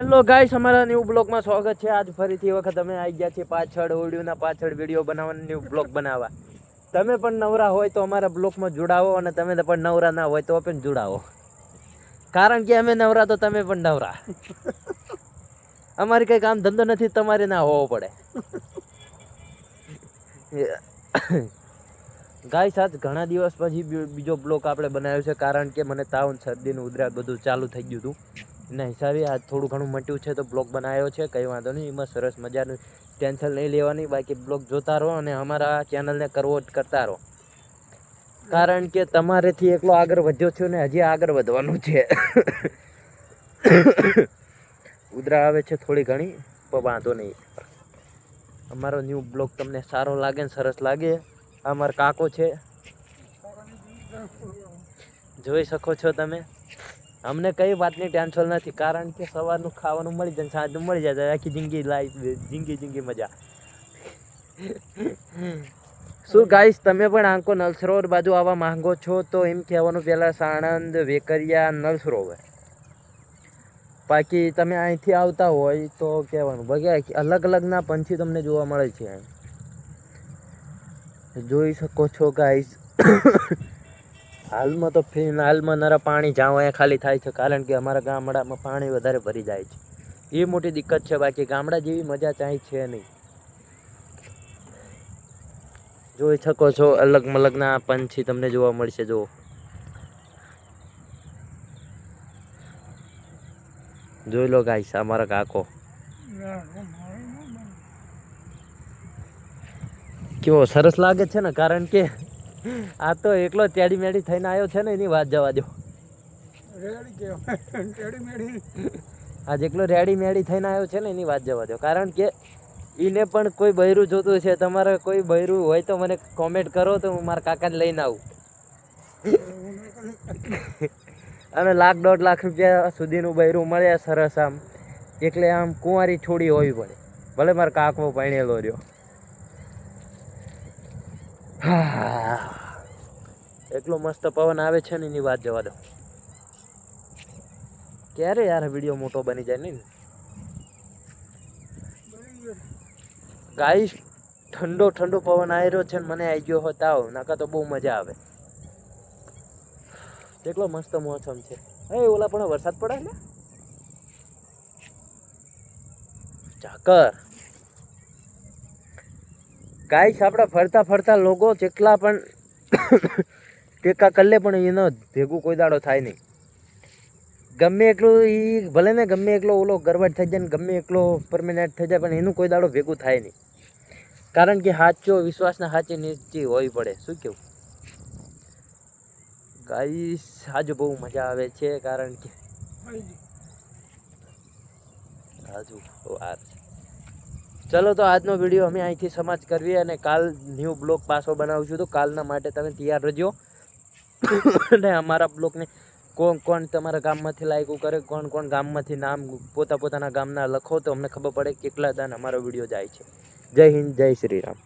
Hello guys, અમારા new બ્લોગમાં સ્વાગત છે। આજ ફરીથી વખત અમે આવી ગયા છીએ પાછળ ઓડિયોના પાછળ વિડીયો બનાવવાનો ન્યૂ બ્લોગ બનાવવા। તમે પણ નવરા હોય તો અમારા બ્લોગમાં જોડાવો અને તમે પણ નવરા ના હોય તો પણ જોડાવો, કારણ કે અમે નવરા તો તમે પણ નવરા। અમારી કઈ કામ ધંધો નથી, તમારે ના હોવો પડે। ગાઈસ, આજ ઘણા દિવસ પછી બીજો બ્લોગ આપણે બનાવ્યો છે, કારણ કે મને તાવ શરદીનું ઉધરસ બધું ચાલુ થઈ ગયું હતું। એના હિસાબે આજ થોડું ઘણું મટ્યું છે તો બ્લોગ બનાવ્યો છે। કંઈ વાંધો નહીં, એમાં સરસ મજાનું ટેન્શન નહીં લેવાની। બાકી બ્લોગ જોતા રહો અને અમારા ચેનલને કરવો કરતા રહો, કારણ કે તમારેથી એકલો આગળ વધ્યો છું ને હજી આગળ વધવાનું છે। ઉધરા આવે છે થોડી ઘણી, પણ વાંધો નહીં। અમારો ન્યૂ બ્લોગ તમને સારો લાગે ને સરસ લાગે, અમારા કાકો છે, જોઈ શકો છો તમે। અમને કઈ વાતની ટેન્શન નથી, કારણ કે સવારનું ખાવાનું મળી જાય, સાંજનું મળી જાય, આખી જિંદગી જિંદગી મજા। શું ગાઈસ, તમે પણ આંકો નલ સરોવર બાજુ આવવા માંગો છો તો એમ કહેવાનું પહેલાં સાણંદ, વેકરિયા, નલ સરોવર। બાકી તમે અહીંથી આવતા હોય તો કહેવાનું, બાકી અલગ અલગના પંછી તમને જોવા મળે છે। જોઈ શકો છો ગાઈસ। હાલમાં તો હાલમાં નરા પાણી જાવ અહીંયા ખાલી થાય છે, કારણ કે અમારા ગામડામાં પાણી વધારે ભરી જાય છે, એ મોટી દિક્કત છે। બાકી ગામડા જેવી મજા ચાહી છે નહીં। જોઈ શકો છો અલગ મલગના પંછી તમને જોવા મળશે। જો જોઈ લો ગાઈસ, અમારા કાકો કેવો સરસ લાગે છે ને, કારણ કે આ તો એકલો ટેડી મેડી થઈને આવ્યો છે ને, એની વાત જવા દો। આજ એકલો રેડી મેડી થઈને આવ્યો છે ને, એની વાત જવા દો, કારણ કે એને પણ કોઈ બૈરું જોતું છે। તમારે કોઈ બૈરું હોય તો મને કોમેન્ટ કરો, તો હું મારા કાકાને લઈને આવું। અને 1,00,000-1,50,000 રૂપિયા સુધીનું બૈરું મળે સરસ, આમ એટલે આમ કુંવારી છોડી હોવી પડે, ભલે મારા કાકો પરણેલો રહ્યો। હા, એટલો મસ્ત પવન આવે છે ને, એની વાત જવા દો। ક્યારે યાર વિડીયો મોટો બની જાય નહીં ગાઈસ। ઠંડો ઠંડો પવન આવી રહ્યો છે ને, મને આવી ગયો હોત આવ, નાકા તો બહુ મજા આવે। કેટલો મસ્ત મોસમ છે। એ ઓલા પણ વરસાદ પડે ને ઝાકર ગાઈસ, આપણા ફરતા ફરતા લોકો જેટલા પણ ટેકા કરી લે, પણ એનો ભેગું કોઈ દાડો થાય નહીં। ગમે એટલું એ ભલે ને ગમે એટલો ઓલો ગરબડ થઈ જાય ને, ગમે એટલો પરમેનન્ટ થઈ જાય, પણ એનું કોઈ દાડો ભેગું થાય નહીં, કારણ કે સાચો વિશ્વાસના સાચી નીતિ હોવી પડે। શું કેવું ગાઈસ, આજ બહુ મજા આવે છે, કારણ કે આજુ વાર ચલો તો આજનો વિડીયો અમે અહીંથી સમાપ્ત કરવી, અને કાલ ન્યૂ બ્લોગ પાછો બનાવશું, તો કાલના માટે તમે તૈયાર રહેજો। અને અમારા બ્લોગને કોણ કોણ તમારા ગામમાંથી લાઈક કરે, કોણ કોણ ગામમાંથી નામ પોતાના ગામના લખો, તો અમને ખબર પડે કેટલા દાન અમારો વિડીયો જાય છે। જય હિન્દ, જય શ્રી રામ।